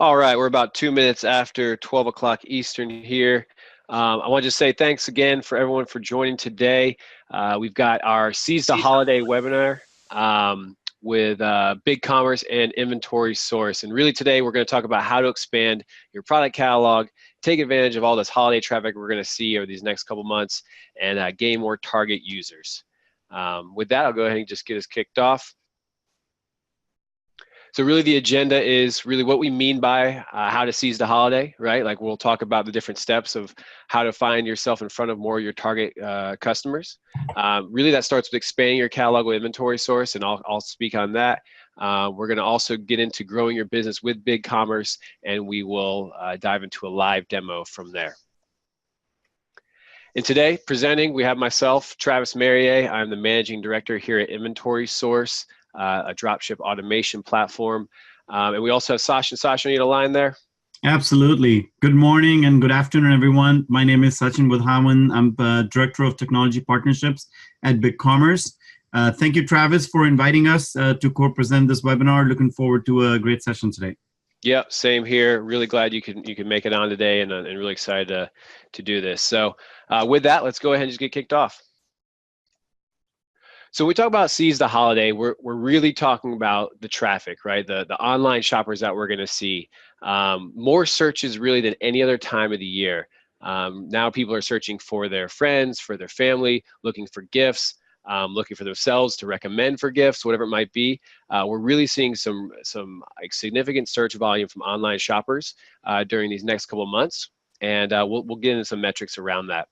All right, we're about 2 minutes after 12 o'clock Eastern here. I want to just say thanks again for everyone for joining today. We've got our Seize the Holiday webinar with BigCommerce and Inventory Source. And really today we're going to talk about how to expand your product catalog, take advantage of all this holiday traffic we're going to see over these next couple months, and gain more target users. With that, I'll go ahead and just get us kicked off. So really the agenda is really what we mean by how to seize the holiday, right? Like we'll talk about the different steps of how to find yourself in front of more of your target customers. Really that starts with expanding your catalog with Inventory Source, and I'll speak on that. We're gonna also get into growing your business with BigCommerce, and we will dive into a live demo from there. And today, presenting, we have myself, Travis Merrier. I'm the Managing Director here at Inventory Source, a dropship automation platform. And we also have Sachin. Sachin, you need a line there? Absolutely. Good morning and good afternoon, everyone. My name is Sachin Budhawan. I'm the Director of Technology Partnerships at BigCommerce. Thank you, Travis, for inviting us to co-present this webinar. Looking forward to a great session today. Yeah, same here. Really glad you can make it on today, and really excited to do this. So with that, let's go ahead and just get kicked off. So when we talk about seize the holiday, we're really talking about the traffic, right? The online shoppers that we're going to see. More searches really than any other time of the year. Now people are searching for their friends, for their family, looking for gifts, looking for themselves to recommend for gifts, whatever it might be. We're really seeing some like significant search volume from online shoppers during these next couple of months, and we'll get into some metrics around that.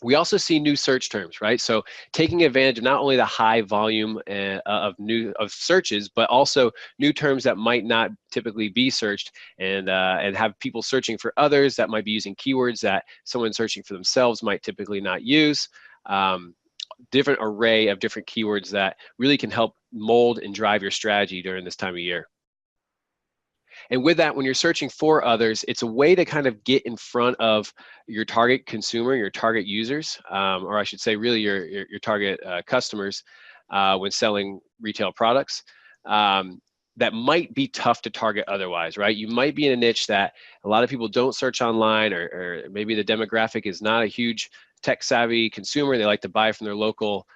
We also see new search terms, right? So taking advantage of not only the high volume of searches, but also new terms that might not typically be searched, and have people searching for others that might be using keywords that someone searching for themselves might typically not use. Different array of different keywords that really can help mold and drive your strategy during this time of year. And with that, when you're searching for others, it's a way to kind of get in front of your target consumer, your target users, or I should say really your target customers when selling retail products. That might be tough to target otherwise, right? You might be in a niche that a lot of people don't search online, or maybe the demographic is not a huge tech savvy consumer. They like to buy from their local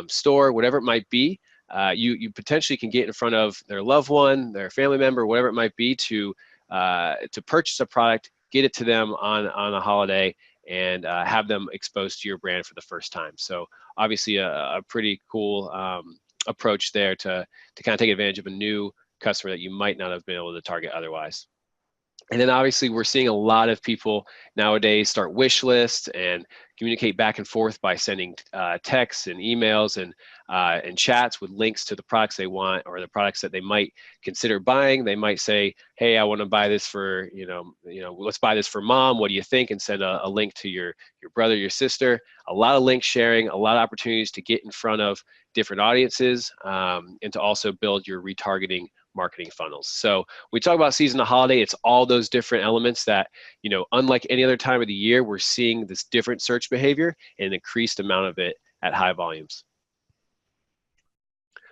store, whatever it might be. You potentially can get in front of their loved one, their family member, whatever it might be, to purchase a product, get it to them on a holiday, and have them exposed to your brand for the first time. So obviously a pretty cool approach there to kind of take advantage of a new customer that you might not have been able to target otherwise. And then obviously we're seeing a lot of people nowadays start wish lists and communicate back and forth by sending texts and emails and chats with links to the products they want, or the products that they might consider buying. They might say, hey, I want to buy this for, let's buy this for mom. What do you think? And send a link to your brother, your sister. A lot of link sharing, a lot of opportunities to get in front of different audiences, and to also build your retargeting marketing funnels. So we talk about season of holiday, it's all those different elements that, unlike any other time of the year, we're seeing this different search behavior and an increased amount of it at high volumes.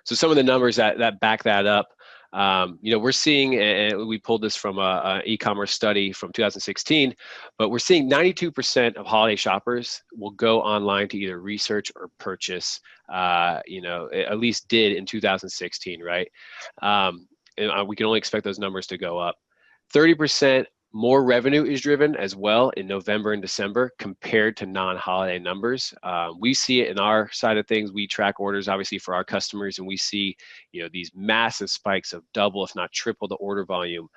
So some of the numbers that back that up, we're seeing, and we pulled this from a e-commerce study from 2016, but we're seeing 92% of holiday shoppers will go online to either research or purchase, at least did in 2016, right? And we can only expect those numbers to go up. 30% more revenue is driven as well in November and December compared to non-holiday numbers. We see it in our side of things. We track orders obviously for our customers, and we see these massive spikes of double, if not triple, the order volume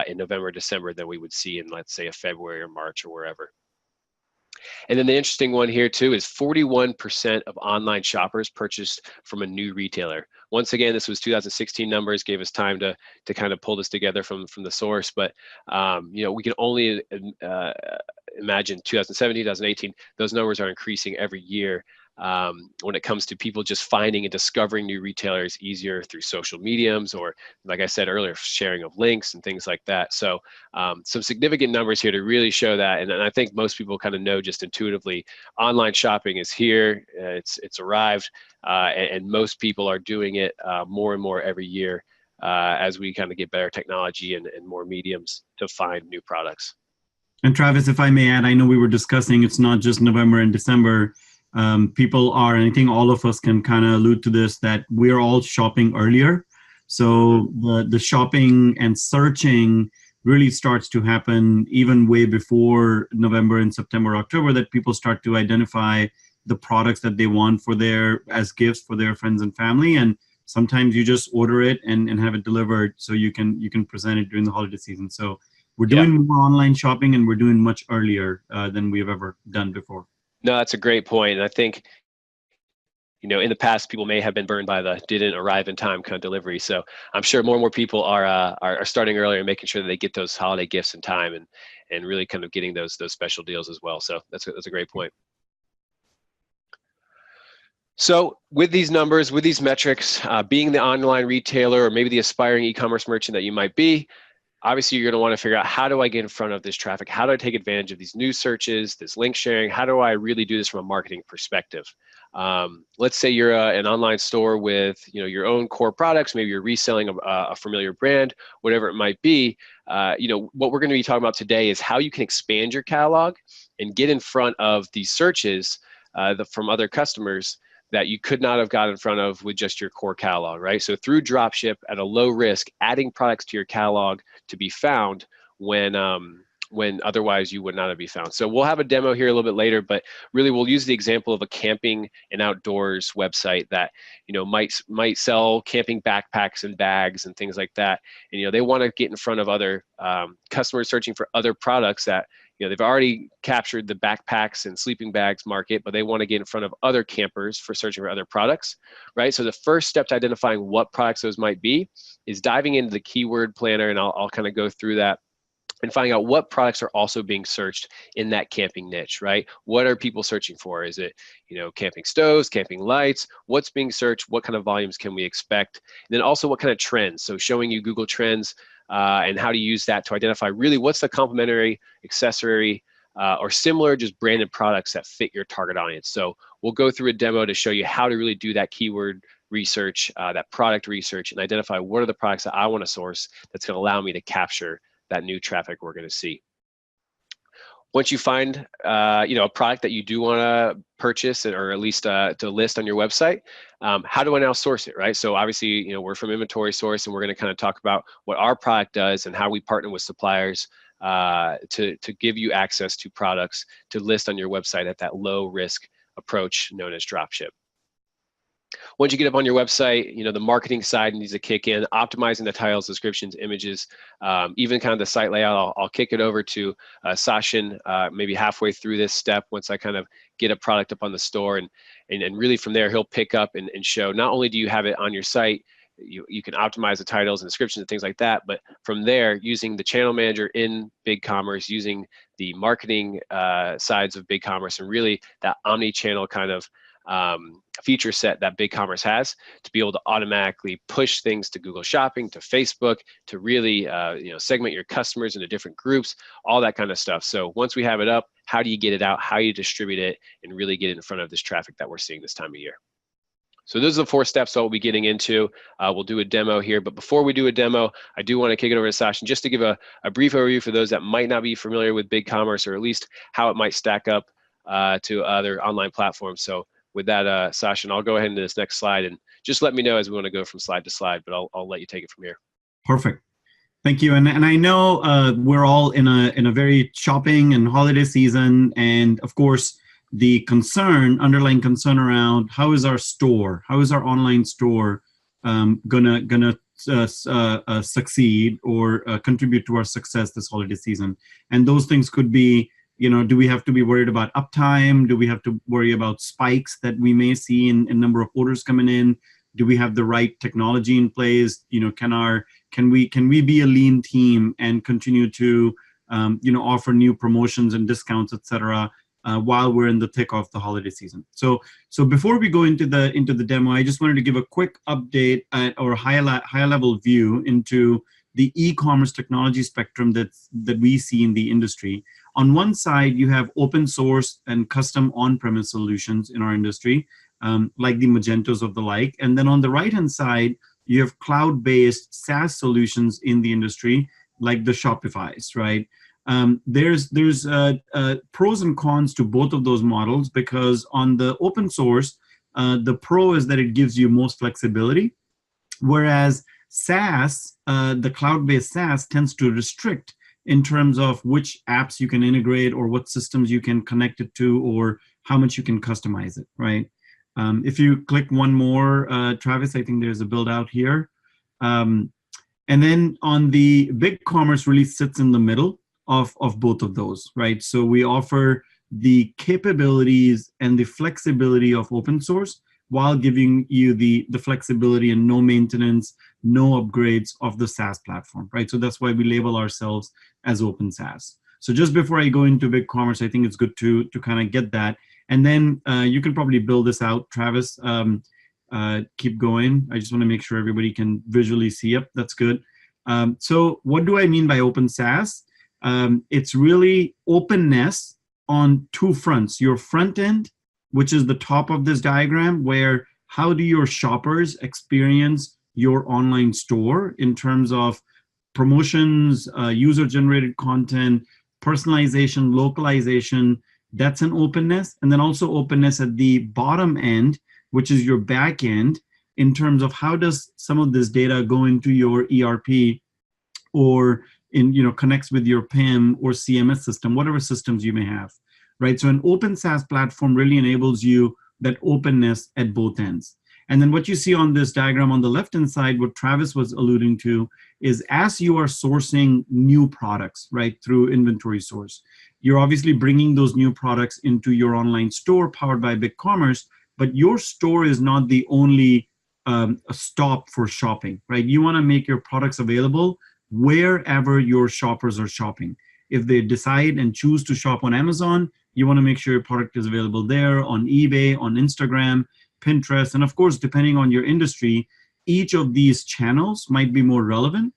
in November, December than we would see in, let's say, a February or March or wherever. And then the interesting one here too is 41% of online shoppers purchased from a new retailer. Once again, this was 2016 numbers, gave us time to kind of pull this together from the source, but we can only imagine 2017, 2018, those numbers are increasing every year. When it comes to people just finding and discovering new retailers easier through social mediums, or like I said earlier, sharing of links and things like that. So some significant numbers here to really show that. And I think most people kind of know just intuitively, online shopping is here, it's arrived, and most people are doing it more and more every year. as we kind of get better technology and more mediums to find new products. And Travis, if I may add, I know we were discussing it's not just November and December. People are, and I think all of us can kind of allude to this, that we're all shopping earlier. So the shopping and searching really starts to happen even way before November and September, October, that people start to identify the products that they want for as gifts for their friends and family. And sometimes you just order it and have it delivered so you can present it during the holiday season. So we're doing more online shopping, and we're doing much earlier than we've ever done before. No, that's a great point. And I think, in the past, people may have been burned by the didn't arrive in time kind of delivery. So I'm sure more and more people are starting earlier and making sure that they get those holiday gifts in time and really kind of getting those special deals as well. So that's a great point. So with these numbers, with these metrics, being the online retailer or maybe the aspiring e-commerce merchant that you might be, obviously you're going to want to figure out, how do I get in front of this traffic? How do I take advantage of these new searches, this link sharing? How do I really do this from a marketing perspective? Let's say you're an online store with your own core products. Maybe you're reselling a familiar brand, whatever it might be. What we're going to be talking about today is how you can expand your catalog and get in front of these searches from other customers that you could not have got in front of with just your core catalog, right? So through dropship at a low risk, adding products to your catalog to be found when otherwise you would not have been found. So we'll have a demo here a little bit later, but really we'll use the example of a camping and outdoors website that might sell camping backpacks and bags and things like that. And they want to get in front of other customers searching for other products that they've already captured the backpacks and sleeping bags market, but they want to get in front of other campers for searching for other products, right? So the first step to identifying what products those might be is diving into the keyword planner, and I'll kind of go through that and finding out what products are also being searched in that camping niche, right? What are people searching for? Is it, camping stoves, camping lights? What's being searched? What kind of volumes can we expect? And then also what kind of trends? So showing you Google Trends and how to use that to identify really what's the complementary accessory or similar just branded products that fit your target audience. So we'll go through a demo to show you how to really do that keyword research, that product research, and identify what are the products that I want to source that's going to allow me to capture that new traffic we're going to see. Once you find a product that you do want to purchase or at least to list on your website, how do I now source it, right? So obviously, we're from Inventory Source, and we're going to kind of talk about what our product does and how we partner with suppliers to give you access to products to list on your website at that low risk approach known as dropship. Once you get up on your website, the marketing side needs to kick in, optimizing the titles, descriptions, images, even kind of the site layout. I'll kick it over to Sachin maybe halfway through this step once I kind of get a product up on the store. And really from there, he'll pick up and show, not only do you have it on your site, you can optimize the titles and descriptions and things like that, but from there, using the channel manager in BigCommerce, using the marketing sides of BigCommerce, and really that omni-channel kind of feature set that BigCommerce has to be able to automatically push things to Google Shopping, to Facebook, to really segment your customers into different groups, all that kind of stuff. So once we have it up, how do you get it out? How do you distribute it and really get it in front of this traffic that we're seeing this time of year? So those are the 4 steps that we'll be getting into. We'll do a demo here, but before we do a demo, I do want to kick it over to Sachin just to give a brief overview for those that might not be familiar with BigCommerce, or at least how it might stack up to other online platforms. So with that, Sachin, I'll go ahead into this next slide and just let me know as we want to go from slide to slide, but I'll let you take it from here. Perfect. Thank you. And I know we're all in a very shopping and holiday season. And of course, the underlying concern around how is our online store gonna succeed or contribute to our success this holiday season. And those things could be, do we have to be worried about uptime? Do we have to worry about spikes that we may see in number of orders coming in? Do we have the right technology in place? Can we be a lean team and continue to offer new promotions and discounts, etc., while we're in the thick of the holiday season? So before we go into the demo, I just wanted to give a quick update or high level view into the e-commerce technology spectrum that we see in the industry. On one side, you have open source and custom on-premise solutions in our industry, like the Magentos of the like. And then on the right-hand side, you have cloud-based SaaS solutions in the industry, like the Shopify's, right? There's pros and cons to both of those models, because on the open source, the pro is that it gives you most flexibility, whereas SaaS, the cloud-based SaaS, tends to restrict in terms of which apps you can integrate or what systems you can connect it to or how much you can customize it, right? If you click one more, Travis, I think there's a build out here. And then on the BigCommerce really sits in the middle of both of those, right? So we offer the capabilities and the flexibility of open source while giving you the flexibility and no maintenance, no upgrades of the SaaS platform, right? So that's why we label ourselves as open SaaS. So just before I go into BigCommerce, I think it's good to kind of get that. And then you can probably build this out, Travis. Keep going. I just want to make sure everybody can visually see. Yep, that's good. So what do I mean by open SaaS? It's really openness on two fronts. Your front end, which is the top of this diagram, where how do your shoppers experience your online store in terms of promotions, user-generated content, personalization, localization. That's an openness. And then also openness at the bottom end, which is your back end, in terms of how does some of this data go into your ERP or connects with your PIM or CMS system, whatever systems you may have, right? So an open SaaS platform really enables you that openness at both ends. And then what you see on this diagram on the left-hand side, what Travis was alluding to, is as you are sourcing new products, right, through inventory source, you're obviously bringing those new products into your online store powered by BigCommerce, but your store is not the only a stop for shopping, right? You want to make your products available wherever your shoppers are shopping. If they decide and choose to shop on Amazon, you want to make sure your product is available there, on eBay, on Instagram, Pinterest, and of course, depending on your industry, each of these channels might be more relevant,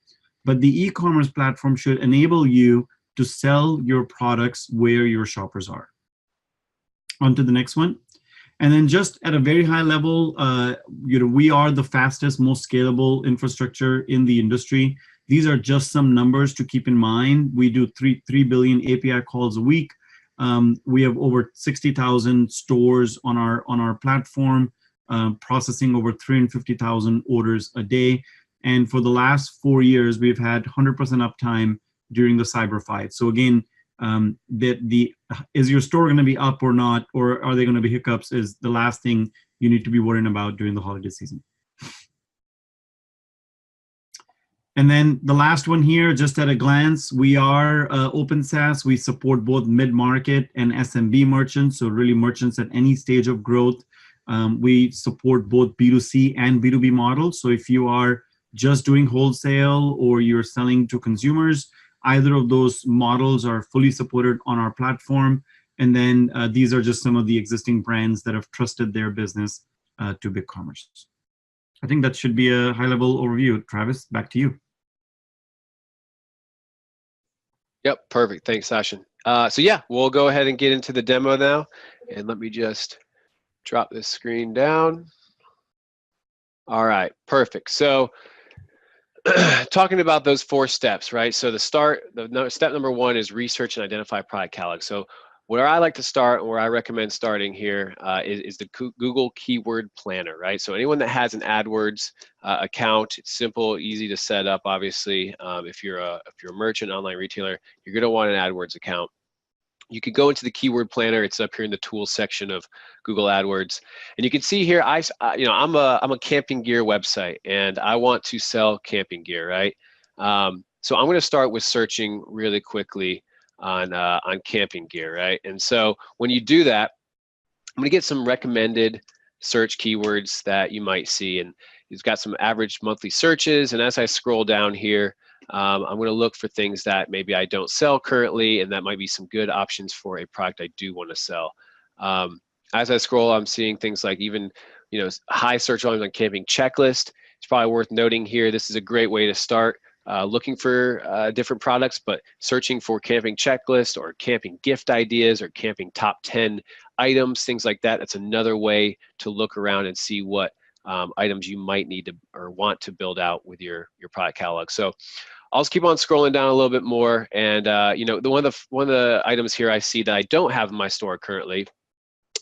but the e-commerce platform should enable you to sell your products where your shoppers are. On to the next one. And then just at a very high level, we are the fastest, most scalable infrastructure in the industry. These are just some numbers to keep in mind. We do 3 billion API calls a week. We have over 60,000 stores on our platform, processing over 350,000 orders a day. And for the last 4 years, we've had 100% uptime during the Cyber 5. So again, is your store going to be up or not, or are there going to be hiccups, is the last thing you need to be worrying about during the holiday season. And then the last one here, just at a glance, we are open SaaS. We support both mid-market and SMB merchants, so really merchants at any stage of growth. We support both B2C and B2B models. So if you are just doing wholesale or you're selling to consumers, either of those models are fully supported on our platform. And then these are just some of the existing brands that have trusted their business to BigCommerce. I think that should be a high-level overview. Travis, back to you. Yep, perfect. Thanks, Sachin. So yeah, we'll go ahead and get into the demo now. And let me just drop this screen down. All right, perfect. So talking about those 4 steps, right? So step number 1 is research and identify product catalog. So where I like to start, and where I recommend starting here, is the Google Keyword Planner, right? So anyone that has an AdWords account, it's simple, easy to set up. Obviously, if you're a merchant, online retailer, you're going to want an AdWords account. You can go into the Keyword Planner. It's up here in the Tools section of Google AdWords, and you can see here. I'm a camping gear website, and I want to sell camping gear, right? So I'm going to start with searching really quickly on camping gear, right? And so when you do that, I'm going to get some recommended search keywords that you might see, and it's got some average monthly searches. And as I scroll down here, I'm going to look for things that maybe I don't sell currently, and that might be some good options for a product I do want to sell. As I scroll, I'm seeing things like even, high search volumes on camping checklist. It's probably worth noting here, this is a great way to start looking for different products, but searching for camping checklist or camping gift ideas or camping top 10 items, things like that. That's another way to look around and see what items you might need to or want to build out with your product catalog. So I'll just keep on scrolling down a little bit more, and you know, one of the items here I see that I don't have in my store currently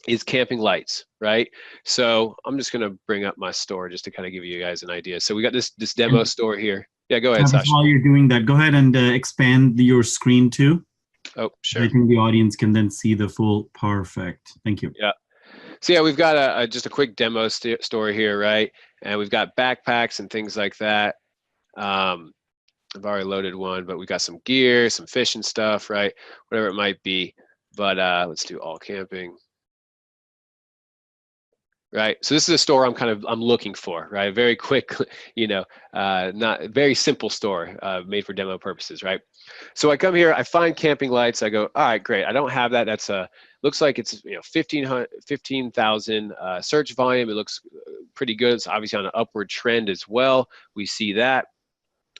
is camping lights, right? So I'm just gonna bring up my store just to kind of give you guys an idea. So we got this demo And store here. Yeah, go ahead, Travis, Sasha. while you're doing that, go ahead and expand your screen too. Oh, I sure. think the audience can then see the full. Perfect. Thank you. Yeah. So yeah, we've got just a quick demo store here, right? And we've got backpacks and things like that. I've already loaded one, but we got some gear, some fishing stuff, right? Whatever it might be. But let's do all camping. Right, so this is a store I'm looking for, right? Very quick, you know, not very simple store made for demo purposes, right? So I come here, I find camping lights. I go, all right, great. I don't have that. That's looks like it's 15,000 search volume. It looks pretty good. It's obviously on an upward trend as well. We see that.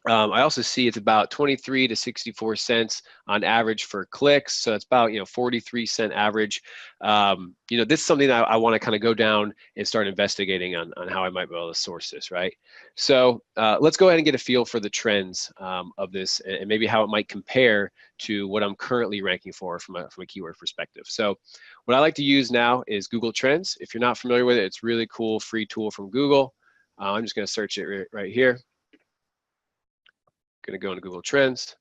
I also see it's about 23 to 64 cents on average for clicks. So it's about 43-cent average. This is something that I want to kind of go down and start investigating on how I might be able to source this, right? So let's go ahead and get a feel for the trends of this and maybe how it might compare to what I'm currently ranking for from a keyword perspective. So what I like to use now is Google Trends. If you're not familiar with it, it's a really cool free tool from Google. I'm just going to search it right here. Going to go into Google Trends.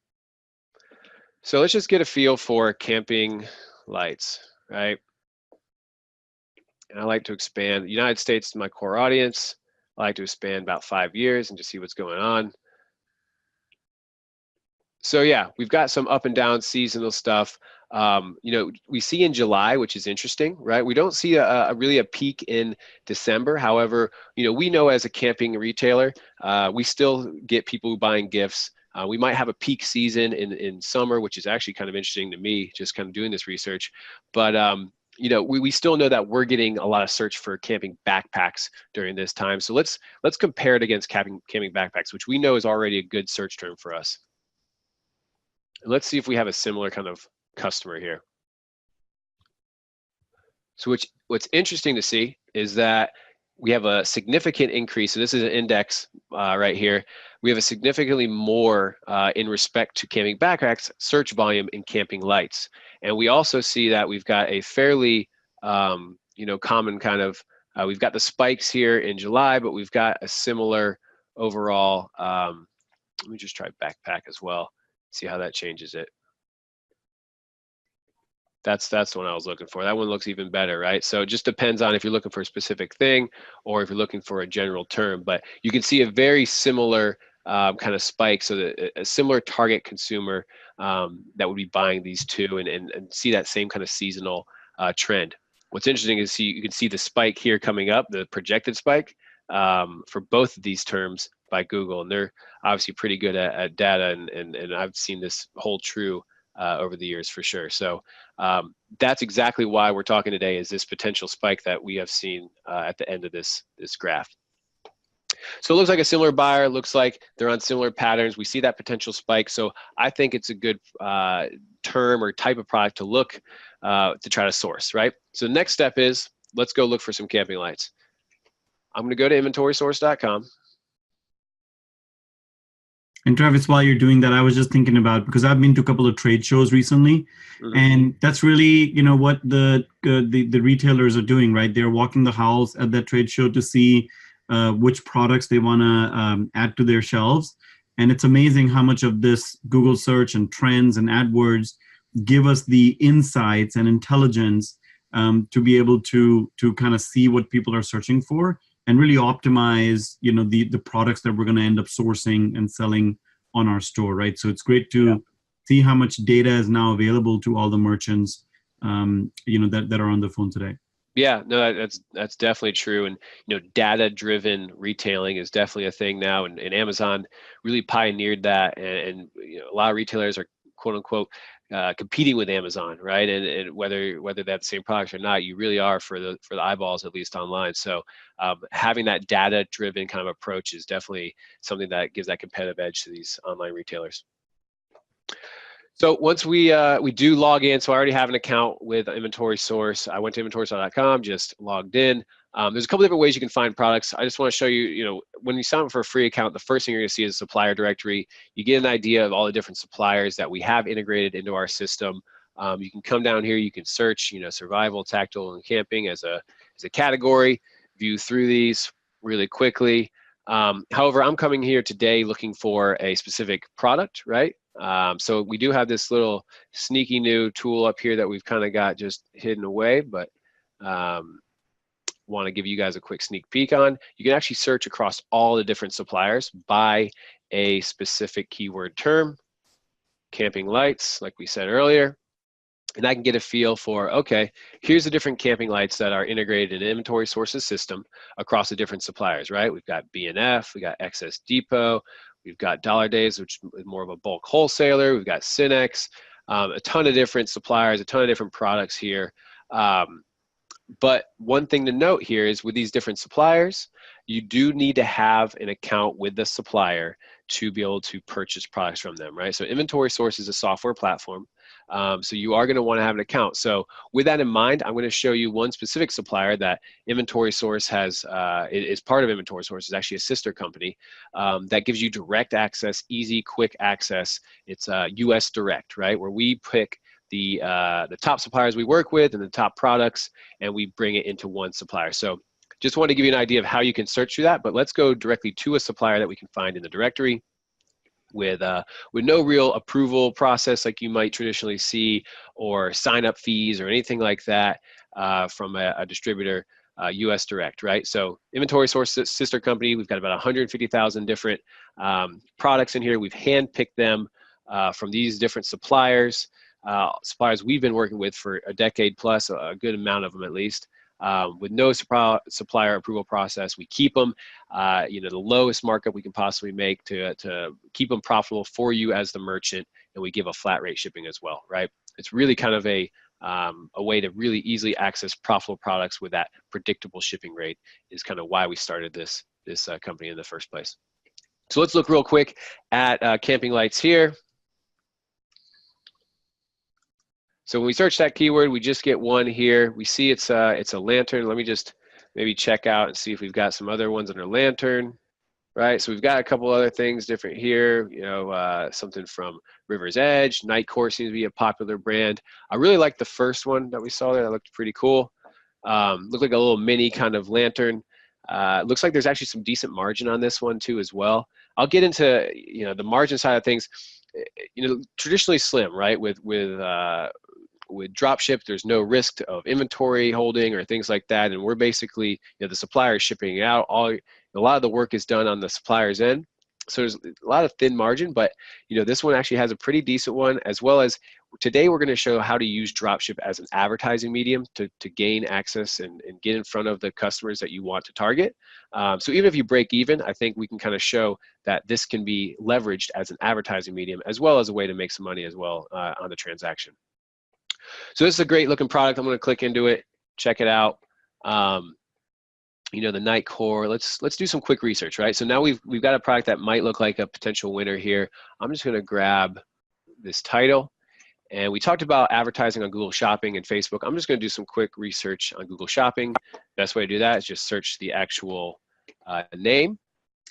So let's just get a feel for camping lights, right? And I like to expand. The United States is my core audience. I like to expand about 5 years and just see what's going on. So yeah, we've got some up and down seasonal stuff. We see in July, which is interesting, right? We don't see really a peak in December. However, we know as a camping retailer, we still get people buying gifts. We might have a peak season in summer, which is actually kind of interesting to me, just kind of doing this research. But we still know that we're getting a lot of search for camping backpacks during this time. So let's compare it against camping backpacks, which we know is already a good search term for us. And let's see if we have a similar kind of customer here. So what's interesting to see is that we have a significant increase. So this is an index right here. We have a significantly more in respect to camping backpacks search volume in camping lights. And we also see that we've got a fairly common kind of, we've got the spikes here in July, but we've got a similar overall, let me just try backpack as well. See how that changes it. That's the one I was looking for. That one looks even better, right? So it just depends on if you're looking for a specific thing or if you're looking for a general term. But you can see a very similar kind of spike, so that a similar target consumer that would be buying these two and see that same kind of seasonal trend. What's interesting is you can see the spike here coming up, the projected spike for both of these terms by Google, and they're obviously pretty good at data, and I've seen this hold true over the years for sure. So that's exactly why we're talking today, is this potential spike that we have seen at the end of this graph. So it looks like a similar buyer, looks like they're on similar patterns. We see that potential spike. So I think it's a good term or type of product to look to try to source, right? So the next step is, let's go look for some camping lights. I'm going to go to inventorysource.com. And Travis, while you're doing that, I was just thinking about, because I've been to a couple of trade shows recently, and that's really, what the retailers are doing, right? They're walking the halls at that trade show to see which products they want to add to their shelves. And it's amazing how much of this Google search and trends and AdWords give us the insights and intelligence to be able to kind of see what people are searching for and really optimize, the products that we're going to end up sourcing and selling on our store, right? So it's great to see how much data is now available to all the merchants, that are on the phone today. Yeah, no, that's definitely true. And data-driven retailing is definitely a thing now, and Amazon really pioneered that. And a lot of retailers are quote unquote competing with Amazon, right? And whether they have the same products or not, you really are for the eyeballs, at least online. So having that data-driven kind of approach is definitely something that gives that competitive edge to these online retailers. So once we do log in, so I already have an account with Inventory Source. I went to inventorysource.com, just logged in. There's a couple different ways you can find products. I just want to show you, when you sign up for a free account, the first thing you're going to see is a supplier directory. You get an idea of all the different suppliers that we have integrated into our system. You can come down here, you can search, survival, tactile, and camping as a category, view through these really quickly. However, I'm coming here today looking for a specific product, right? So we do have this little sneaky new tool up here that we've kind of got just hidden away, but want to give you guys a quick sneak peek on. You can actually search across all the different suppliers by a specific keyword term, camping lights, like we said earlier. And I can get a feel for, okay, here's the different camping lights that are integrated in the inventory sources system across the different suppliers, right? We've got B&F, we got Excess Depot, we've got Dollar Days, which is more of a bulk wholesaler, we've got Cinex, a ton of different suppliers, a ton of different products here. But one thing to note here is with these different suppliers, you do need to have an account with the supplier to be able to purchase products from them, right? So Inventory Source is a software platform. So you are going to want to have an account. So with that in mind, I'm going to show you one specific supplier that Inventory Source has, is part of Inventory Source, is actually a sister company that gives you direct access, easy, quick access. It's US Direct, right? Where we pick the top suppliers we work with and the top products, and we bring it into one supplier. So just want to give you an idea of how you can search through that, but let's go directly to a supplier that we can find in the directory with no real approval process like you might traditionally see, or sign up fees or anything like that from a distributor, US Direct, right? So Inventory Source sister company, we've got about 150,000 different products in here. We've handpicked them from these different suppliers. Suppliers we've been working with for a decade plus, a good amount of them at least, with no supplier approval process. We keep them, the lowest markup we can possibly make to keep them profitable for you as the merchant, and we give a flat rate shipping as well, right? It's really kind of a way to really easily access profitable products with that predictable shipping rate is kind of why we started this company in the first place. So let's look real quick at camping lights here. So when we search that keyword, we just get one here. We see it's a lantern. Let me just maybe check out and see if we've got some other ones under lantern, right? So we've got a couple other things different here, something from River's Edge. Nightcore seems to be a popular brand. I really like the first one that we saw there. That looked pretty cool. Looked like a little mini kind of lantern. Looks like there's actually some decent margin on this one too as well. I'll get into the margin side of things. Traditionally slim, right? With dropship, there's no risk of inventory holding or things like that, and we're basically the supplier is shipping it out. A lot of the work is done on the supplier's end, so there's a lot of thin margin. But this one actually has a pretty decent one, as well as today we're going to show how to use dropship as an advertising medium to gain access and get in front of the customers that you want to target. So even if you break even, I think we can kind of show that this can be leveraged as an advertising medium as well as a way to make some money as well on the transaction. So this is a great looking product. I'm going to click into it, check it out. The night core. Let's do some quick research, right? So now we've got a product that might look like a potential winner here. I'm just going to grab this title, and we talked about advertising on Google Shopping and Facebook. I'm just going to do some quick research on Google Shopping. Best way to do that is just search the actual name.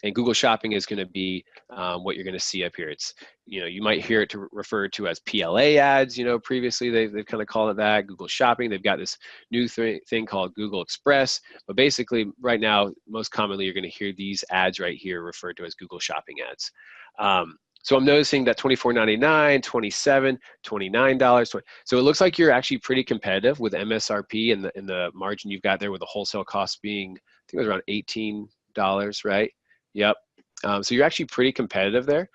And Google Shopping is going to be what you're going to see up here. It's, you might hear it referred to as PLA ads. Previously they've kind of called it that. Google Shopping. They've got this new thing called Google Express. But basically, right now, most commonly, you're going to hear these ads right here referred to as Google Shopping ads. So I'm noticing that $24.99, $27, $29. So it looks like you're actually pretty competitive with MSRP and the margin you've got there, with the wholesale cost being, I think it was around $18, right? Yep. So you're actually pretty competitive there.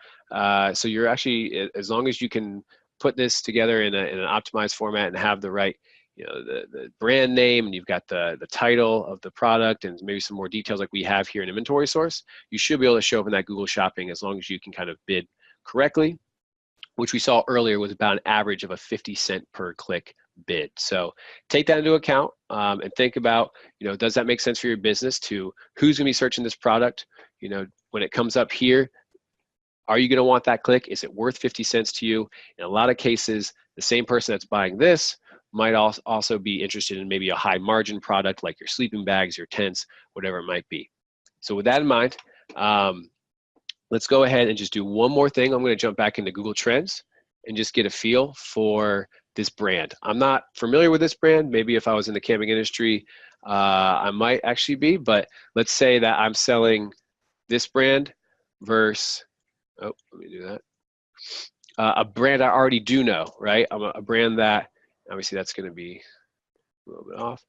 So you're actually, as long as you can put this together in an optimized format and have the right, the brand name, and you've got the title of the product and maybe some more details like we have here in Inventory Source, you should be able to show up in that Google Shopping as long as you can kind of bid correctly, which we saw earlier was about an average of a 50-cent per click bid. So take that into account and think about, does that make sense for your business? To who's going to be searching this product? When it comes up here, are you going to want that click? Is it worth 50 cents to you? In a lot of cases, the same person that's buying this might also be interested in maybe a high margin product like your sleeping bags, your tents, whatever it might be. So with that in mind, let's go ahead and just do one more thing. I'm going to jump back into Google Trends and just get a feel for this brand. I'm not familiar with this brand. Maybe if I was in the camping industry, I might actually be, but let's say that I'm selling this brand versus, oh, let me do that. A brand I already do know, right? A brand that, obviously that's going to be a little bit off.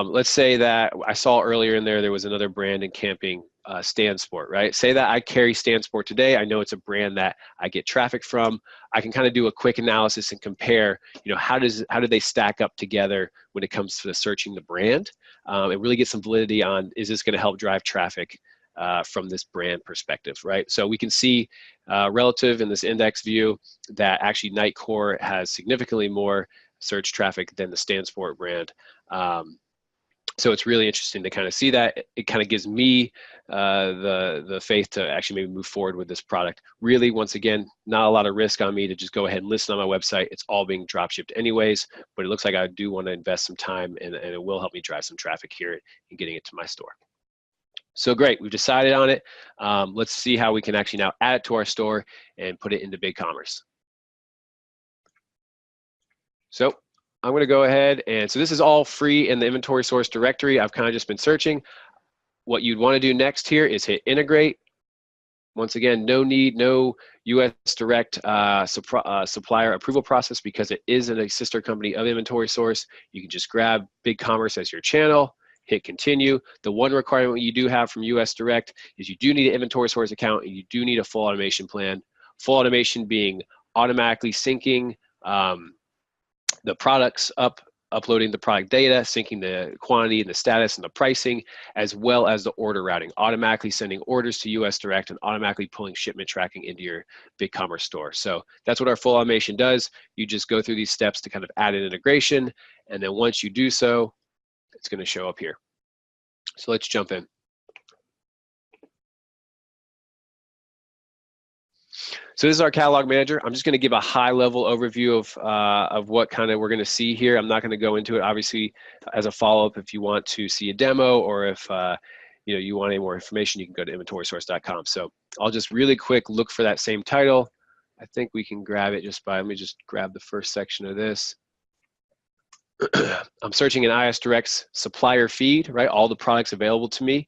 Let's say that I saw earlier in there was another brand in camping, StanSport, right? Say that I carry StanSport today. I know it's a brand that I get traffic from. I can kind of do a quick analysis and compare, how do they stack up together when it comes to searching the brand, and really get some validity on, is this going to help drive traffic from this brand perspective, right? So we can see relative in this index view that actually Nightcore has significantly more search traffic than the StanSport brand. So it's really interesting to kind of see that. It kind of gives me the faith to actually maybe move forward with this product. Really, once again, not a lot of risk on me to just go ahead and list on my website. It's all being drop shipped anyways, but it looks like I do want to invest some time, and it will help me drive some traffic here and getting it to my store. So great, we've decided on it. Let's see how we can actually now add it to our store and put it into BigCommerce. So I'm going to go ahead, and so this is all free in the inventory source directory. I've kind of just been searching. What you'd want to do next here is hit integrate. Once again, no US direct supplier approval process, because it is a sister company of inventory source. You can just grab BigCommerce as your channel, hit continue. The one requirement you do have from US direct is you do need an inventory source account, and you do need a full automation plan. Full automation being automatically syncing the products uploading the product data, syncing the quantity and the status and the pricing, as well as the order routing, automatically sending orders to US Direct and automatically pulling shipment tracking into your BigCommerce store. So that's what our full automation does. You just go through these steps to kind of add an integration, and then once you do so, it's going to show up here. So let's jump in. So this is our catalog manager. I'm just going to give a high-level overview of what kind of we're going to see here. I'm not going to go into it, obviously, as a follow-up. If you want to see a demo, or if you want any more information, you can go to inventorysource.com. So I'll just really quick look for that same title. I think we can grab it just by, let me just grab the first section of this. I'm searching in IS Direct's supplier feed, right? All the products available to me.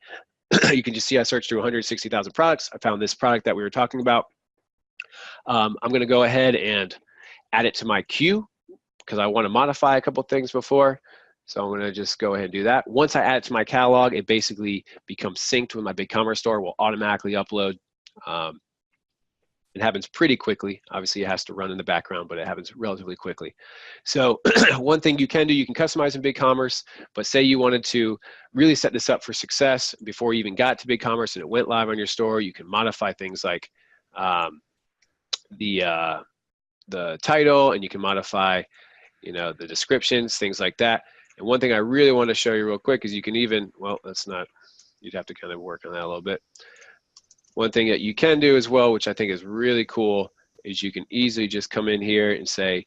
You can just see I searched through 160,000 products. I found this product that we were talking about. I'm going to go ahead and add it to my queue because I want to modify a couple things before. So I'm going to just go ahead and do that. Once I add it to my catalog, it basically becomes synced with my BigCommerce store. Will automatically upload. It happens pretty quickly. Obviously, it has to run in the background, but it happens relatively quickly. So one thing you can do, you can customize in BigCommerce, but say you wanted to really set this up for success before you even got to BigCommerce and it went live on your store, you can modify things like the title, and you can modify, the descriptions, things like that. And one thing I really want to show you real quick is you can even, well, that's not, you'd have to kind of work on that a little bit. One thing that you can do as well, which I think is really cool, is you can easily just come in here and say,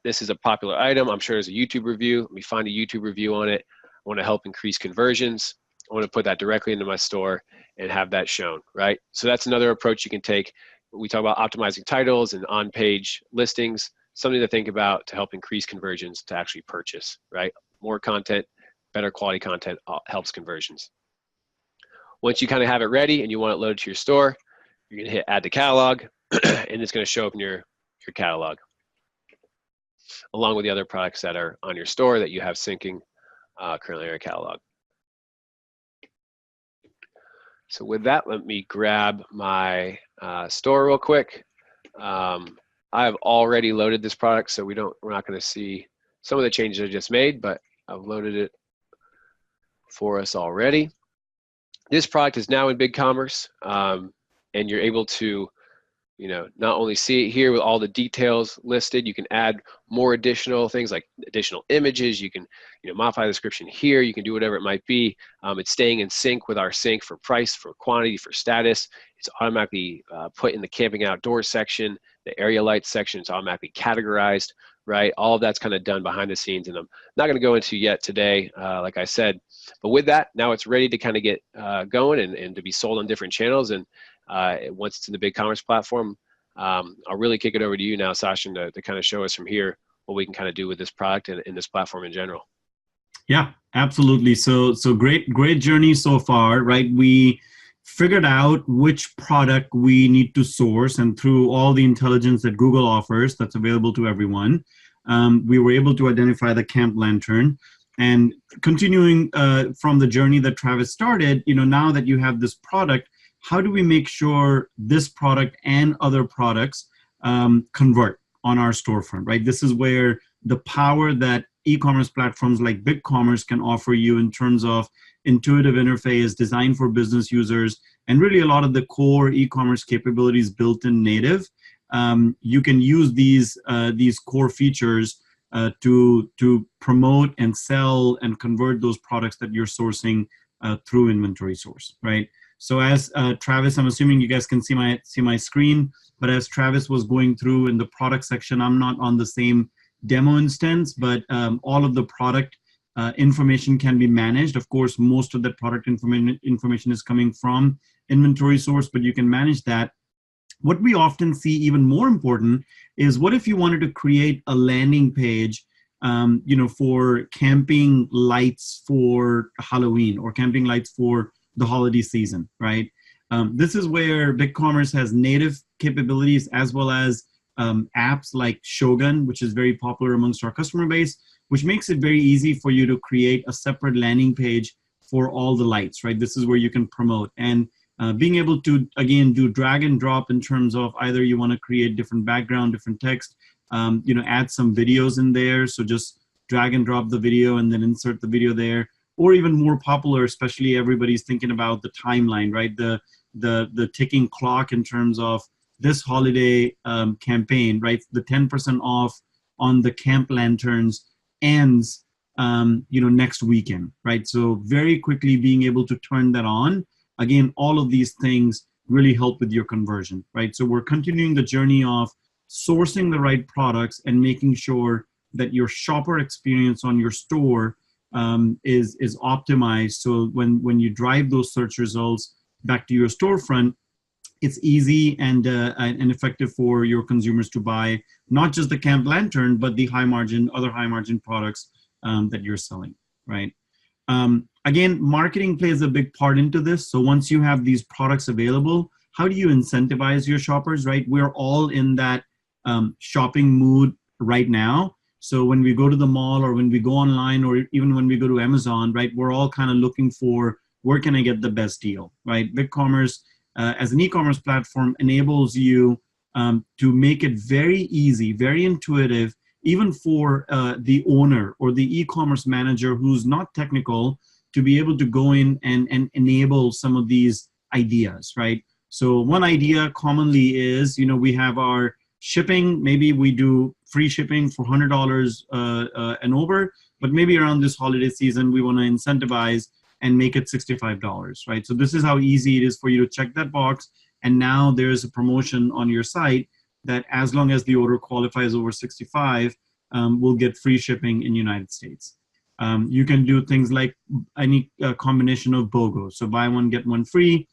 this is a popular item. I'm sure there's a YouTube review. Let me find a YouTube review on it. I want to help increase conversions. I want to put that directly into my store and have that shown, right? So that's another approach you can take. We talk about optimizing titles and on-page listings, something to think about to help increase conversions to actually purchase, right? More content, better quality content helps conversions. Once you kind of have it ready and you want it loaded to your store, you're going to hit add to catalog, and it's going to show up in your catalog, along with the other products that are on your store that you have syncing currently in your catalog. So with that, let me grab my store real quick. I have already loaded this product, so we're not going to see some of the changes I just made, but I've loaded it for us already. This product is now in BigCommerce, and you're able to, not only see it here with all the details listed, you can add more additional things like additional images. You can, modify the description here. You can do whatever it might be. It's staying in sync with our sync for price, for quantity, for status. It's automatically put in the camping outdoors section, the area lights section. It's automatically categorized right? All of that's kind of done behind the scenes, and I'm not going to go into yet today, like I said. But with that, now it's ready to kind of get going and to be sold on different channels. And once it's in the BigCommerce platform, I'll really kick it over to you now, Sachin, to kind of show us from here what we can kind of do with this product and this platform in general. Yeah, absolutely. So great journey so far, right? We figured out which product we need to source, and through all the intelligence that Google offers that's available to everyone, we were able to identify the camp lantern. And continuing from the journey that Travis started, now that you have this product, how do we make sure this product and other products convert on our storefront, right? This is where the power that e-commerce platforms like BigCommerce can offer you in terms of intuitive interface, designed for business users, and really a lot of the core e-commerce capabilities built in native. You can use these core features to promote and sell and convert those products that you're sourcing through inventory source, right? So as Travis, I'm assuming you guys can see my screen, but as Travis was going through in the product section, I'm not on the same demo instance, but all of the product information can be managed. Of course, most of that product information is coming from inventory source, but you can manage that. What we often see even more important is, what if you wanted to create a landing page for camping lights for Halloween or camping lights for the holiday season, right? This is where BigCommerce has native capabilities as well as apps like Shogun, which is very popular amongst our customer base, which makes it very easy for you to create a separate landing page for all the lights, right? This is where you can promote. And being able to, again, do drag and drop in terms of either you want to create different background, different text, add some videos in there. So just drag and drop the video and then insert the video there. Or even more popular, especially everybody's thinking about the timeline, right? The ticking clock in terms of this holiday campaign, right? The 10% off on the camp lanterns ends, next weekend, right? So very quickly being able to turn that on. Again, all of these things really help with your conversion, right? So we're continuing the journey of sourcing the right products and making sure that your shopper experience on your store is optimized. So when you drive those search results back to your storefront, it's easy and effective for your consumers to buy not just the camp lantern, but the other high margin products that you're selling, right? Again, marketing plays a big part into this. So once you have these products available, how do you incentivize your shoppers, right? We're all in that shopping mood right now. So when we go to the mall or when we go online or even when we go to Amazon, right, we're all kind of looking for, where can I get the best deal, right? BigCommerce, as an e-commerce platform, enables you to make it very easy, very intuitive, even for the owner or the e-commerce manager who's not technical, to be able to go in and enable some of these ideas, right? So one idea commonly is, we have our shipping. Maybe we do free shipping for $100 and over, but maybe around this holiday season, we want to incentivize and make it $65, right? So this is how easy it is for you to check that box. And now there's a promotion on your site that as long as the order qualifies over 65, we'll get free shipping in the United States. You can do things like any combination of BOGO. So buy one, get one free.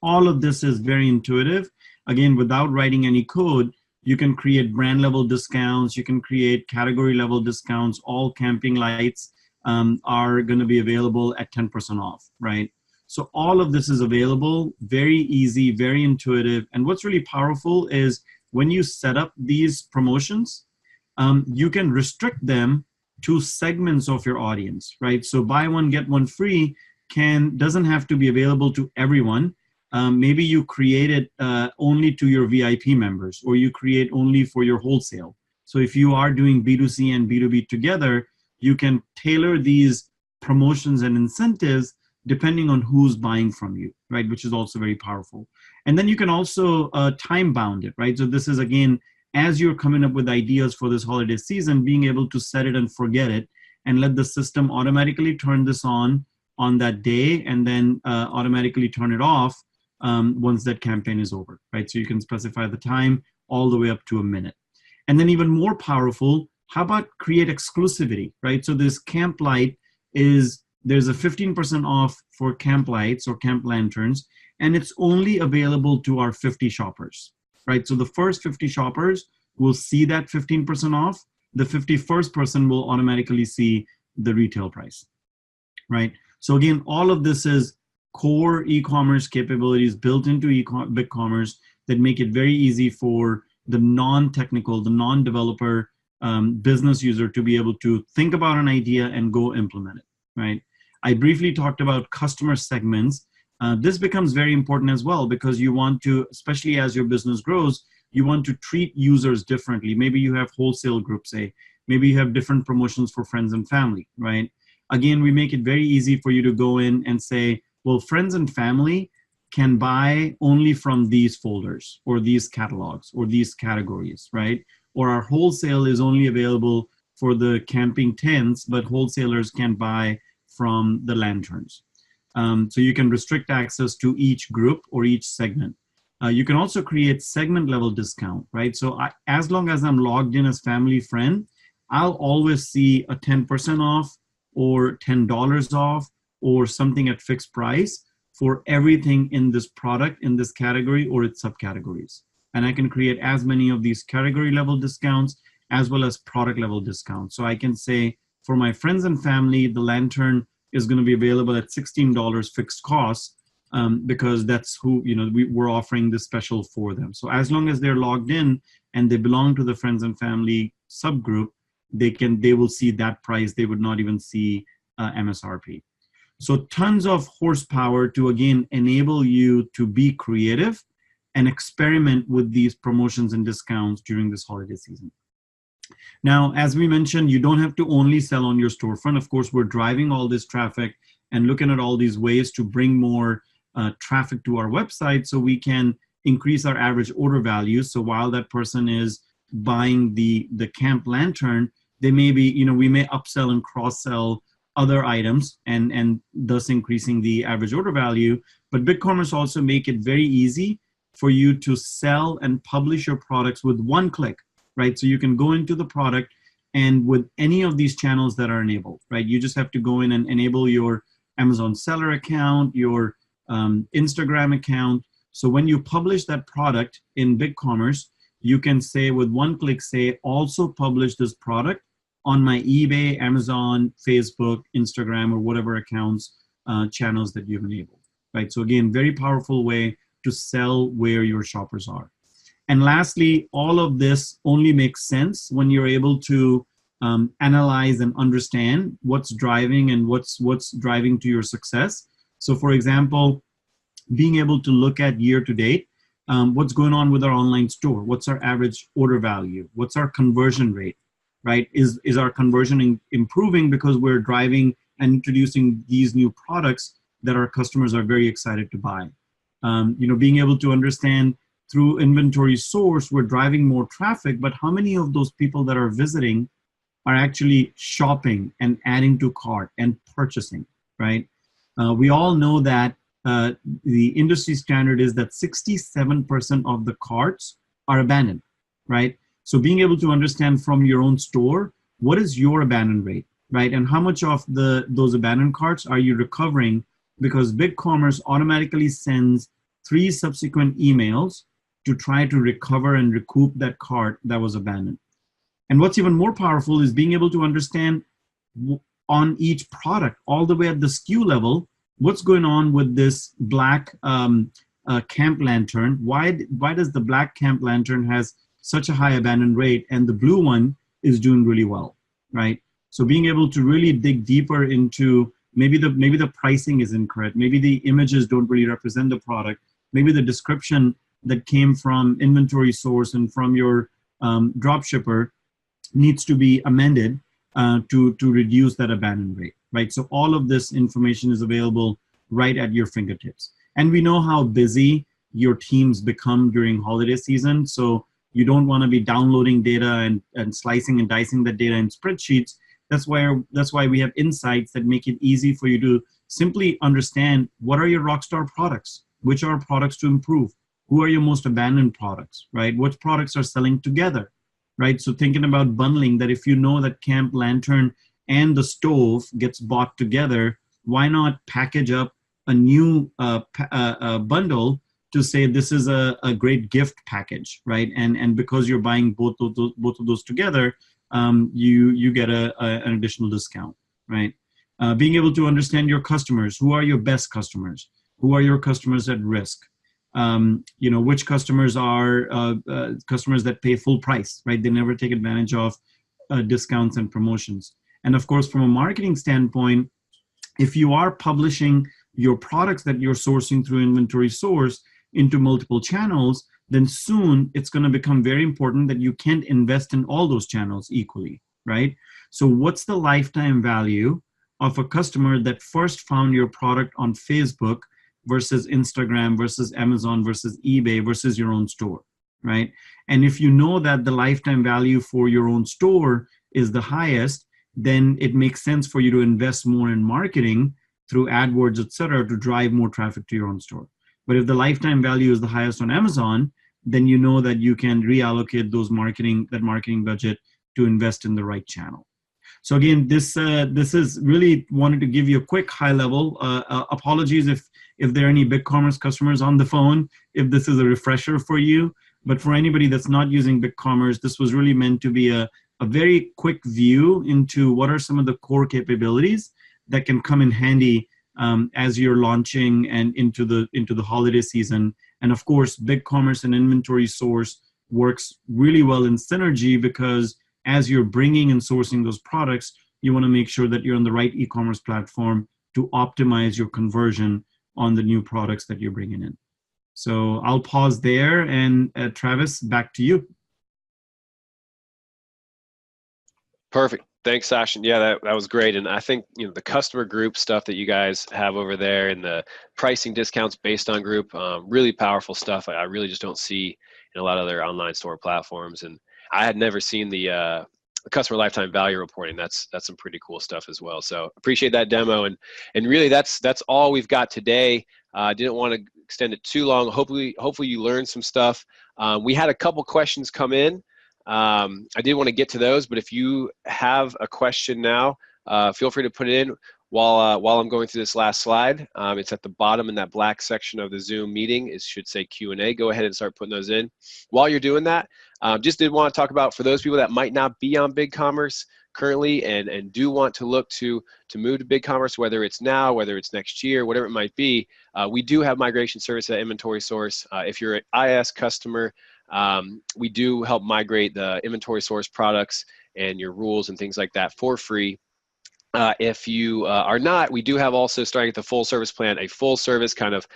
All of this is very intuitive. Again, without writing any code, you can create brand level discounts. You can create category level discounts. All camping lights are going to be available at 10% off, right? So all of this is available, very easy, very intuitive. And what's really powerful is when you set up these promotions, you can restrict them to segments of your audience, right? So buy one, get one free doesn't have to be available to everyone. Maybe you create it only to your VIP members, or you create only for your wholesale. So if you are doing B2C and B2B together, you can tailor these promotions and incentives depending on who's buying from you, right? Which is also very powerful. And then you can also time bound it, right? So this is, again, as you're coming up with ideas for this holiday season, being able to set it and forget it and let the system automatically turn this on that day, and then automatically turn it off once that campaign is over, right? So you can specify the time all the way up to a minute. And then even more powerful, how about create exclusivity, right? So this camp light there's a 15% off for camp lights or camp lanterns, and it's only available to our 50 shoppers, right? So the first 50 shoppers will see that 15% off. The 51st person will automatically see the retail price, right? So again, all of this is core e-commerce capabilities built into BigCommerce that make it very easy for the non-technical, the non-developer business user to be able to think about an idea and go implement it, right? I briefly talked about customer segments. This becomes very important as well because you want to, especially as your business grows, you want to treat users differently. Maybe you have wholesale groups, say. Maybe you have different promotions for friends and family, right? Again, we make it very easy for you to go in and say, well, friends and family can buy only from these folders or these catalogs or these categories, right? Or our wholesale is only available for the camping tents, but wholesalers can buy from the lanterns. So you can restrict access to each group or each segment. You can also create segment level discount, right? So as long as I'm logged in as family friend, I'll always see a 10% off or $10 off or something at fixed price for everything in this product, in this category or its subcategories. And I can create as many of these category level discounts as well as product level discounts. So I can say for my friends and family, the lantern is going to be available at $16 fixed cost because that's who, we're offering this special for them. So as long as they're logged in and they belong to the friends and family subgroup, they will see that price. They would not even see MSRP. So tons of horsepower to, again, enable you to be creative and experiment with these promotions and discounts during this holiday season. Now, as we mentioned, you don't have to only sell on your storefront. Of course, we're driving all this traffic and looking at all these ways to bring more traffic to our website so we can increase our average order value. So while that person is buying the camp lantern, they may be, we may upsell and cross-sell other items and thus increasing the average order value. But BigCommerce also make it very easy for you to sell and publish your products with one click, right? So you can go into the product and with any of these channels that are enabled, right? You just have to go in and enable your Amazon seller account, your Instagram account. So when you publish that product in BigCommerce, you can say with one click, say, also publish this product on my eBay, Amazon, Facebook, Instagram, or whatever accounts, channels that you've enabled, right? So again, very powerful way to sell where your shoppers are. And lastly, all of this only makes sense when you're able to analyze and understand what's driving and what's driving to your success. So for example, being able to look at year to date, what's going on with our online store? What's our average order value? What's our conversion rate, right? Is our conversion improving because we're driving and introducing these new products that our customers are very excited to buy? Being able to understand through inventory source, we're driving more traffic, but how many of those people that are visiting are actually shopping and adding to cart and purchasing, right? We all know that the industry standard is that 67% of the carts are abandoned, right? So being able to understand from your own store, what is your abandon rate, right? And how much of those abandoned carts are you recovering? Because BigCommerce automatically sends 3 subsequent emails to try to recover and recoup that cart that was abandoned. And what's even more powerful is being able to understand on each product, all the way at the SKU level, what's going on with this black camp lantern. Why does the black camp lantern has such a high abandon rate and the blue one is doing really well, right? So being able to really dig deeper into maybe the pricing is incorrect, maybe the images don't really represent the product, maybe the description that came from inventory source and from your drop shipper needs to be amended to reduce that abandon rate, right? So all of this information is available right at your fingertips. And we know how busy your teams become during holiday season. So you don't want to be downloading data and slicing and dicing that data in spreadsheets. That's why we have insights that make it easy for you to simply understand what are your rockstar products, which are products to improve, who are your most abandoned products, right? Which products are selling together, right? So thinking about bundling, that if you know that camp lantern and the stove gets bought together, why not package up a new bundle to say this is a great gift package, right? And because you're buying both of those together, you get an additional discount, right? Being able to understand your customers. Who are your best customers? Who are your customers at risk? Which customers are customers that pay full price, right? They never take advantage of discounts and promotions. And of course, from a marketing standpoint, if you are publishing your products that you're sourcing through Inventory Source into multiple channels, then soon it's going to become very important that you can't invest in all those channels equally, right? So what's the lifetime value of a customer that first found your product on Facebook versus Instagram versus Amazon versus eBay versus your own store, right? And if you know that the lifetime value for your own store is the highest, then it makes sense for you to invest more in marketing through AdWords, et cetera, to drive more traffic to your own store. But if the lifetime value is the highest on Amazon, then you know that you can reallocate that marketing budget to invest in the right channel. So again, this is really wanted to give you a quick high level. Apologies if there are any BigCommerce customers on the phone, if this is a refresher for you. But for anybody that's not using BigCommerce, this was really meant to be a very quick view into what are some of the core capabilities that can come in handy as you're launching and into the holiday season. And of course, BigCommerce and Inventory Source works really well in synergy, because as you're bringing and sourcing those products, you want to make sure that you're on the right e-commerce platform to optimize your conversion on the new products that you're bringing in. So I'll pause there, and Travis, back to you. Perfect. Thanks, Sachin. Yeah, that was great. And I think, the customer group stuff that you guys have over there and the pricing discounts based on group, really powerful stuff. I really just don't see in a lot of other online store platforms. And I had never seen the customer lifetime value reporting. That's some pretty cool stuff as well. So appreciate that demo. And really that's all we've got today. I didn't want to extend it too long. Hopefully you learned some stuff. We had a couple questions come in. I did want to get to those, but if you have a question now, feel free to put it in while I'm going through this last slide. It's at the bottom in that black section of the Zoom meeting. It should say Q&A. Go ahead and start putting those in. While you're doing that, just did want to talk about, for those people that might not be on BigCommerce currently and do want to look to move to BigCommerce, whether it's now, whether it's next year, whatever it might be, we do have migration service at Inventory Source. If you're an IS customer, we do help migrate the Inventory Source products and your rules and things like that for free. If you are not, we do have also, starting at the full service plan, a full service kind of,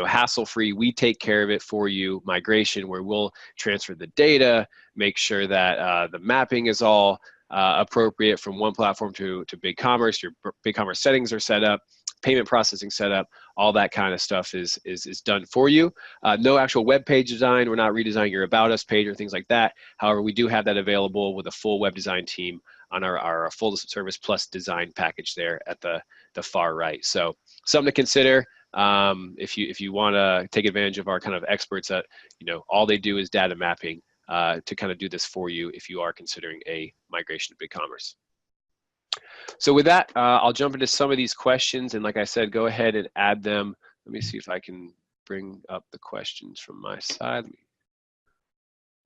hassle-free, we take care of it for you migration, where we'll transfer the data, make sure that the mapping is all appropriate from one platform to BigCommerce. Your BigCommerce settings are set up, payment processing set up, all that kind of stuff is done for you. No actual web page design. We're not redesigning your About Us page or things like that. However, we do have that available with a full web design team on our full service plus design package there at the far right. So something to consider if you want to take advantage of our kind of experts that, all they do is data mapping to kind of do this for you if you are considering a migration to BigCommerce. So with that, I'll jump into some of these questions, and like I said, go ahead and add them. Let me see if I can bring up the questions from my side. Let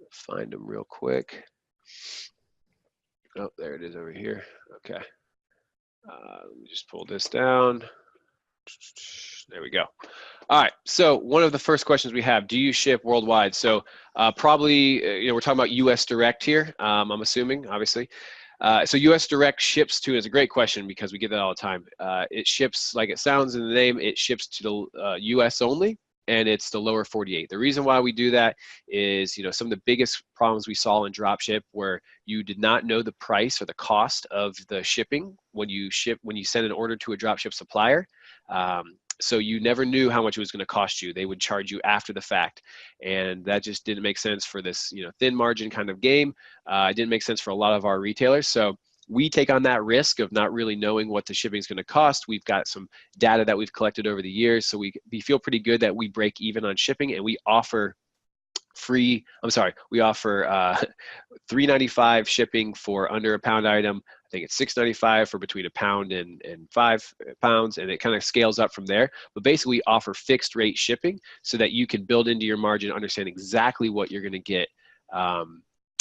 me find them real quick. Oh, there it is over here. Okay. Let me just pull this down. There we go. All right. So one of the first questions we have: do you ship worldwide? So probably, we're talking about U.S. direct here. I'm assuming, obviously. So U.S. direct ships to, is a great question because we get that all the time. It ships, like it sounds in the name, it ships to the U.S. only, and it's the lower 48. The reason why we do that is, some of the biggest problems we saw in dropship where you did not know the price or the cost of the shipping when you send an order to a dropship supplier. So you never knew how much it was going to cost you. They would charge you after the fact. And that just didn't make sense for this, thin margin kind of game. It didn't make sense for a lot of our retailers. So we take on that risk of not really knowing what the shipping is going to cost. We've got some data that we've collected over the years. So we feel pretty good that we break even on shipping, and we offer we offer $3.95 shipping for under a pound item. I think it's $6.95 for between a pound and 5 pounds, and it kind of scales up from there. But basically, we offer fixed rate shipping so that you can build into your margin, understand exactly what you're going to get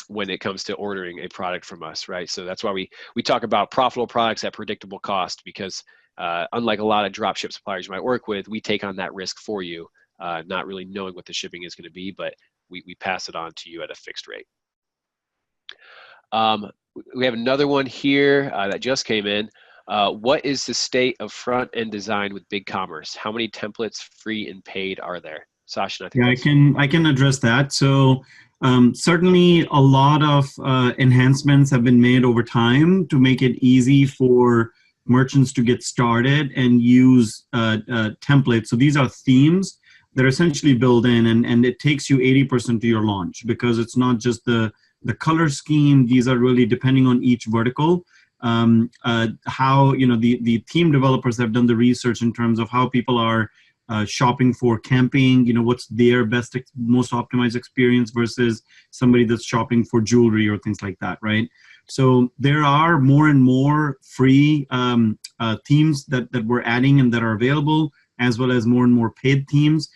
when it comes to ordering a product from us, right? So that's why we talk about profitable products at predictable cost, because unlike a lot of dropship suppliers you might work with, we take on that risk for you, not really knowing what the shipping is going to be, but we pass it on to you at a fixed rate. We have another one here that just came in. What is the state of front-end design with BigCommerce? How many templates, free and paid, are there? Sasha, I think I can address that. So certainly a lot of enhancements have been made over time to make it easy for merchants to get started and use templates. So these are themes that are essentially built in, and it takes you 80% to your launch, because it's not just the color scheme. These are really depending on each vertical. How, the theme developers have done the research in terms of how people are shopping for camping, what's their best, most optimized experience versus somebody that's shopping for jewelry or things like that, right? So there are more and more free themes that we're adding and that are available, as well as more and more paid themes.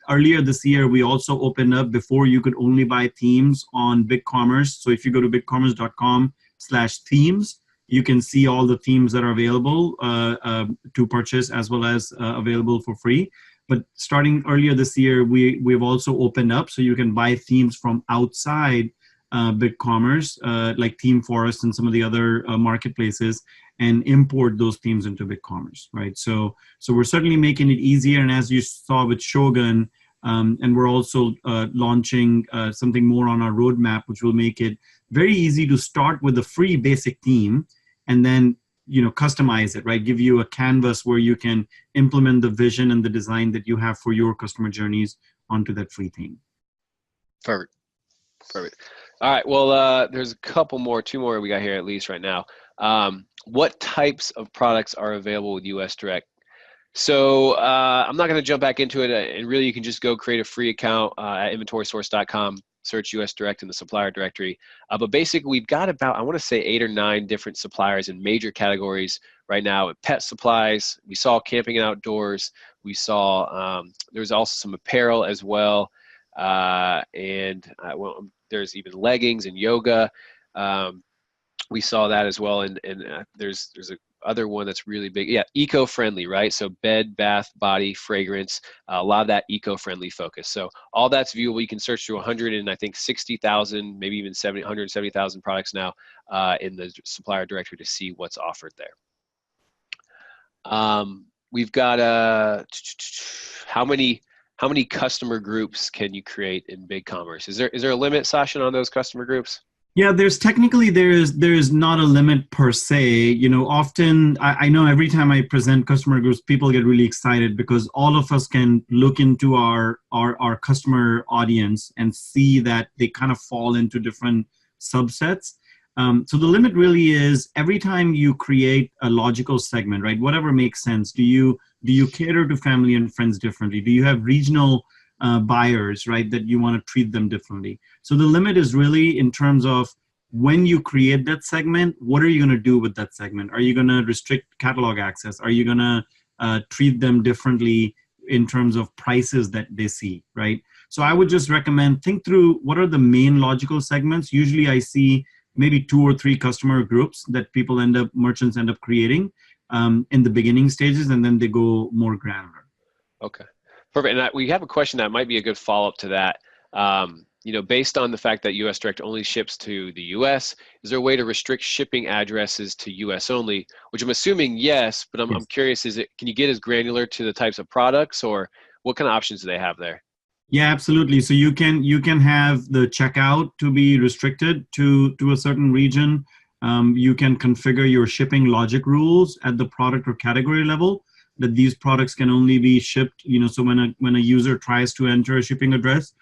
Earlier this year, we also opened up, before you could only buy themes on BigCommerce. So if you go to bigcommerce.com/themes, you can see all the themes that are available to purchase, as well as available for free. But starting earlier this year, we've also opened up so you can buy themes from outside BigCommerce, like Theme Forest and some of the other marketplaces, and import those themes into BigCommerce, right? So we're certainly making it easier. And as you saw with Shogun, and we're also launching something more on our roadmap, which will make it very easy to start with a free basic theme, and then customize it, right? Give you a canvas where you can implement the vision and the design that you have for your customer journeys onto that free theme. Perfect. All right, well, there's two more we got here at least right now. What types of products are available with US Direct? So I'm not going to jump back into it, and really you can just go create a free account at inventorysource.com, search US Direct in the supplier directory. But basically we've got about, I want to say 8 or 9 different suppliers in major categories right now. Pet supplies, we saw camping and outdoors, we saw, there's also some apparel as well. There's even leggings and yoga. We saw that as well, and there's a other one that's really big. Yeah, eco-friendly, right? So bed, bath, body, fragrance, a lot of that eco-friendly focus. So all that's viewable. You can search through 160,000, maybe even 170,000 products now in the supplier directory to see what's offered there. We've got how many customer groups can you create in BigCommerce? Is there a limit, Sasha, on those customer groups? Yeah, there is not a limit per se. Often I know every time I present customer groups, people get really excited because all of us can look into our customer audience and see that they kind of fall into different subsets. So the limit really is every time you create a logical segment, right? Whatever makes sense. Do you cater to family and friends differently? Do you have regional buyers, right, that you want to treat them differently? So the limit is really in terms of when you create that segment, what are you going to do with that segment? Are you going to restrict catalog access? Are you going to treat them differently in terms of prices that they see, right? So I would just recommend, think through what are the main logical segments. Usually I see maybe 2 or 3 customer groups that merchants end up creating in the beginning stages, and then they go more granular. Okay. Perfect. And we have a question that might be a good follow-up to that. Based on the fact that US Direct only ships to the US, is there a way to restrict shipping addresses to US only? Which I'm assuming yes, but I'm curious, can you get as granular to the types of products, or what kind of options do they have there? Yeah, absolutely. So you can have the checkout to be restricted to a certain region. You can configure your shipping logic rules at the product or category level, that these products can only be shipped, so when a user tries to enter a shipping address,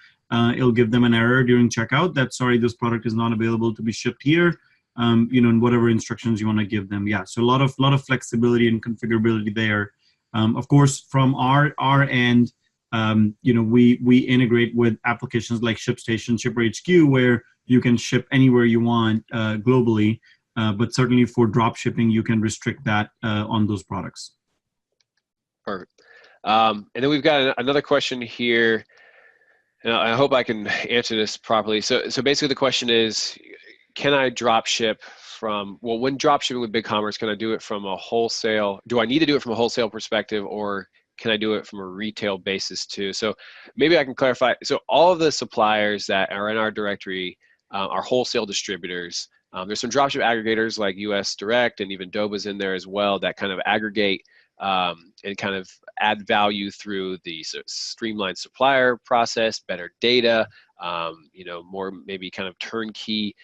it'll give them an error during checkout that, sorry, this product is not available to be shipped here, and whatever instructions you want to give them. Yeah, so a lot of flexibility and configurability there. Of course, from our end, we integrate with applications like ShipStation, Shipper HQ, where you can ship anywhere you want globally. But certainly for drop shipping, you can restrict that on those products. Perfect. And then we've got another question here, and I hope I can answer this properly. So basically the question is, can I drop ship when drop shipping with BigCommerce, can I do it from a wholesale? Do I need to do it from a wholesale perspective, or can I do it from a retail basis too? So maybe I can clarify. So all of the suppliers that are in our directory are wholesale distributors. There's some dropship aggregators like US Direct and even Doba's in there as well that kind of aggregate and kind of add value through the streamlined supplier process, better data, more maybe kind of turnkey,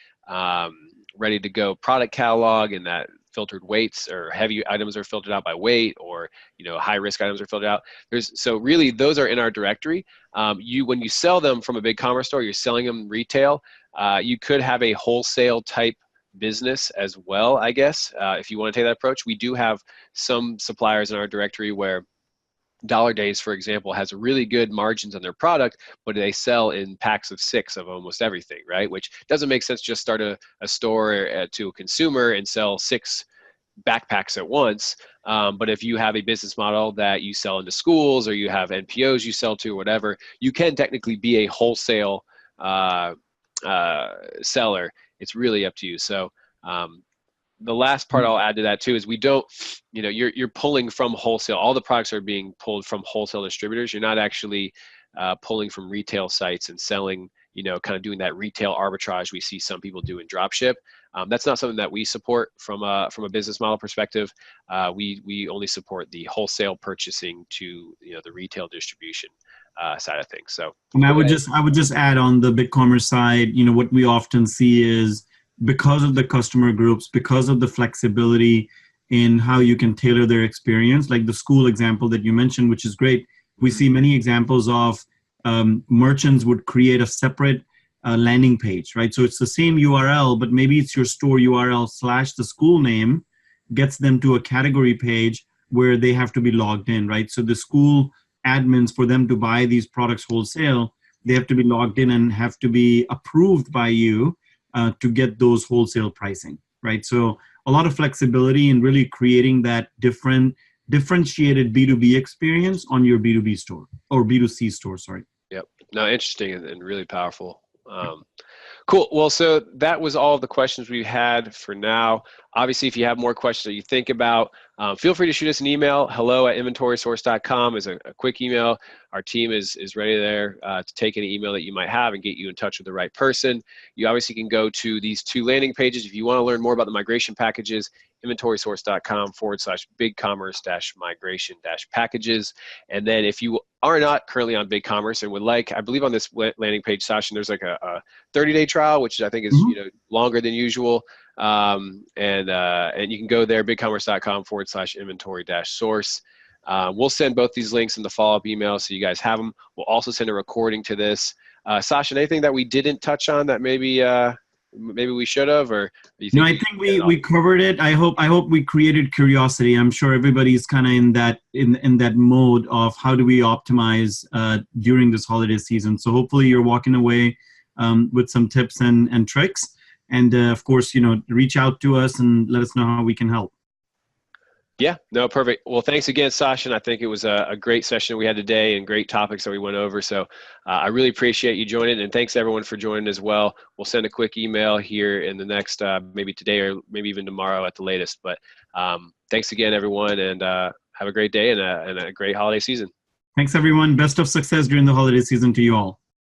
ready to go product catalog, and that filtered weights or heavy items are filtered out by weight, or high risk items are filtered out. So really those are in our directory. When you sell them from a BigCommerce store, you're selling them retail. You could have a wholesale type business as well, I guess, if you want to take that approach. We do have some suppliers in our directory where Dollar Days, for example, has really good margins on their product, but they sell in packs of 6 of almost everything, right? Which doesn't make sense. Just start a store to a consumer and sell 6 backpacks at once. But if you have a business model that you sell into schools, or you have NPOs you sell to, or whatever, you can technically be a wholesale seller. It's really up to you. So the last part I'll add to that too is we don't, you're pulling from wholesale. All the products are being pulled from wholesale distributors. You're not actually pulling from retail sites and selling, kind of doing that retail arbitrage we see some people do in dropship. That's not something that we support from a business model perspective. We only support the wholesale purchasing to the retail distribution side of things. So, and I would just add on the BigCommerce side, what we often see is, because of the customer groups, because of the flexibility in how you can tailor their experience, like the school example that you mentioned, which is great. We see many examples of merchants would create a separate landing page, right? So it's the same URL, but maybe it's your store URL / the school name gets them to a category page where they have to be logged in, right? So the school admins, for them to buy these products wholesale, they have to be logged in and have to be approved by you to get those wholesale pricing, right? So a lot of flexibility in really creating that differentiated B2B experience on your B2B store, or B2C store, sorry. Yep. No, interesting and really powerful. Cool. Well, so that was all of the questions we had for now. Obviously, if you have more questions that you think about, feel free to shoot us an email. hello@inventorysource.com is a quick email. Our team is ready there to take any email that you might have and get you in touch with the right person. You obviously can go to these 2 landing pages if you want to learn more about the migration packages. inventorysource.com/BigCommerce-migration-packages. And then if you are not currently on BigCommerce and would like, I believe on this landing page, Sasha, there's like a 30-day trial, which I think is longer than usual. And you can go there, bigcommerce.com/inventory-source. We'll send both these links in the follow-up email so you guys have them. We'll also send a recording to this. Sasha, anything that we didn't touch on that maybe we should have, or you think? No, I think we covered it. I hope we created curiosity. I'm sure everybody's kind of in that mode of how do we optimize during this holiday season. So hopefully you're walking away with some tips and tricks. And of course, reach out to us and let us know how we can help. Yeah, no, perfect. Well, thanks again, Sasha. And I think it was a great session we had today and great topics that we went over. So I really appreciate you joining, and thanks everyone for joining as well. We'll send a quick email here in the next, maybe today or maybe even tomorrow at the latest. But thanks again, everyone, and have a great day and a great holiday season. Thanks, everyone. Best of success during the holiday season to you all.